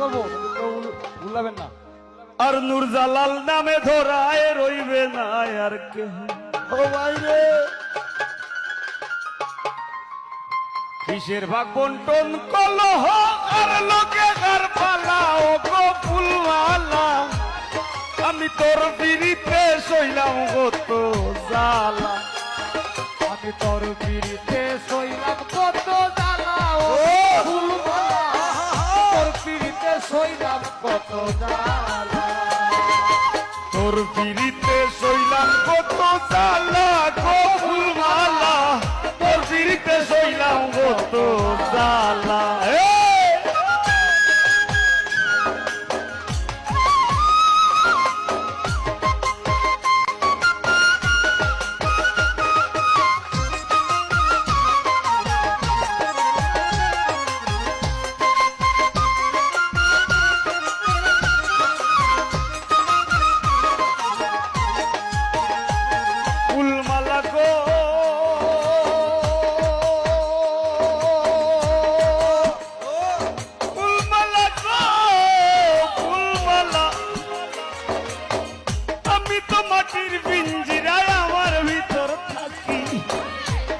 করবো, কেউ ভুলাবেন না। আর নূরজালাল নামে ধরায় রইবে না আর কেহ। ও ভাই রে, কিসের ভাগ বন্টন কলহ আর লোকে কার পালা ও গো ফুলওয়ালা, আমি তোর বিরিতে সইলাম কত জ্বালা। আমি তোর পিড়িতে সইলাম কত জ্বালা ও ফুলমালা, তোর পিড়িতে সইলাম কত জ্বালা। তোর বিরিতে সইলাম কত জ্বালা গো ফুলওয়ালা, তোর বিরিতে সইলাম কত জ্বালা। ফুলমালা গো ফুলমালা গো ফুলমালা, আমি তো মাটির পিঞ্জিরায় আমার ভিতর থাকি,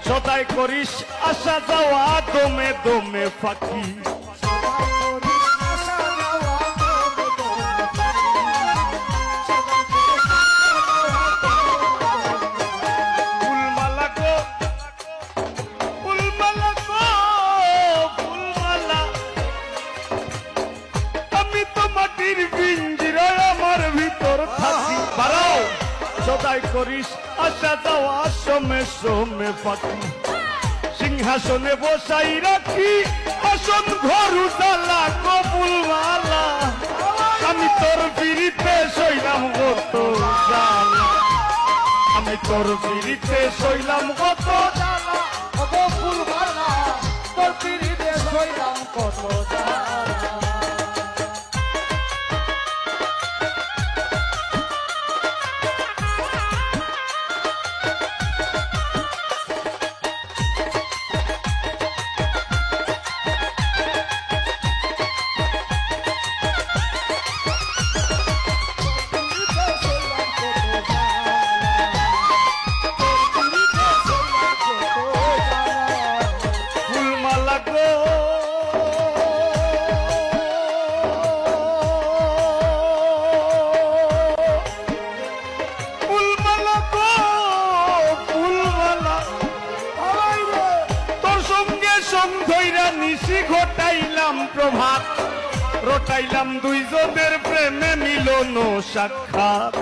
সদাই করিস আসা যাওয়া দমে দমে ফাঁকি। ফুলমালা গো ফুলমালা গো ফুলমালা, আমি তো মাটির পিঞ্জিরায় আমার ভিতর থাকি, বাড়াও সদাই করিস আসা যাওয়া সমে সমে ফাঁকি। সিংহাসনে বসাই রাখি আসন ঘর উজালা গো ফুলমালা, আমি তোর পিড়িতে সইলাম কত জ্বালা, আমি তোর পিড়িতে সইলাম কত জ্বালা ও ফুলমালা, তোর পিড়িতে সইলাম কত জ্বালা। ফুলমালা গো ফুলমালা গো ফুলমালা, তোর সঙ্গে সঙ্গ ধইরা নিশি ঘটাইলাম প্রভাত, রটাইলাম দুইজনের প্রেমে মিলন সাক্ষাৎ।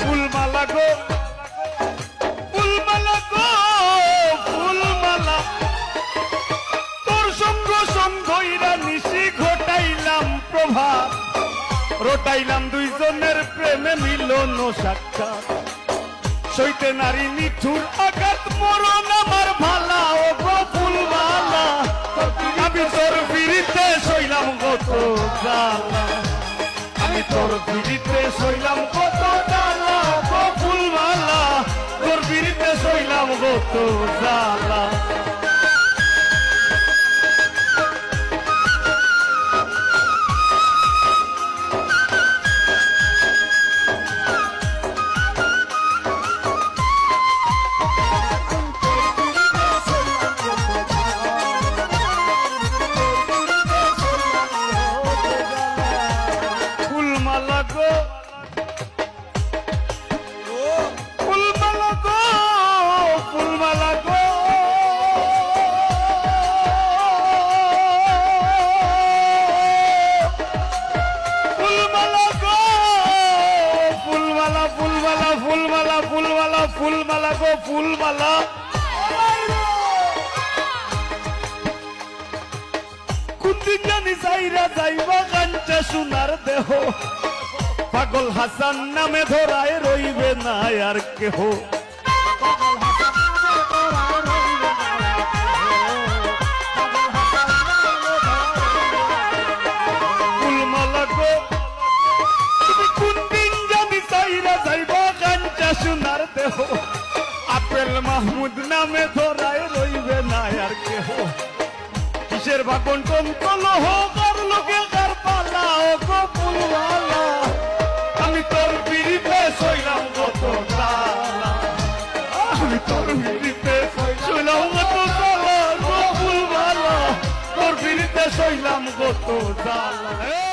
ফুলমালা গো ফুলমালা গো ফুলমালা, তোর সঙ্গ সঙ্গইরা নিশি ঘটাইলাম প্রভাত, রটাইলাম দুইজনের প্রেমে মিলন সাক্ষাৎ। সইতে নারী নিঠুর আঘাত মরণ আমার ভালা ও গো ফুলমালা, আমি তোর বিরিতে সইলাম কত জ্বালা, আমি তোর বিরিতে সইলাম কত জ্বালা গো ফুলমালা, তোর বিরিতে সইলাম কত জ্বালা। ফুলমালা গো ফুলমালা গো ফুলমালা গো, ফুলমালা গো ফুলমালা ফুলমালা ফুলমালা ফুলমালা ফুলমালা গো ফুলমালা। কুন্দিন জানি যাইরা যাইবা কাঞ্চা সোনার দেহ, পাগল হাসান নামে ধরায় রইবে না আর কেহ। ফুলমালা গো তুমি কোন দিন জানি চাইরা যাইবা কাঞ্চা সোনার দেহ, পাগল মাহমুদ নামে ধরায় রইবে না আর কেহ কিসের ভাগন টন কলহ কার লোকে কার পালা ও গো ফুলওয়ালা আমি তোর পিড়িতে সইলাম কত জ্বালা আমি তোর পিড়িতে সইলাম কত জ্বালা গো ফুলওয়ালা তোর পিড়িতে সইলাম কত জ্বালা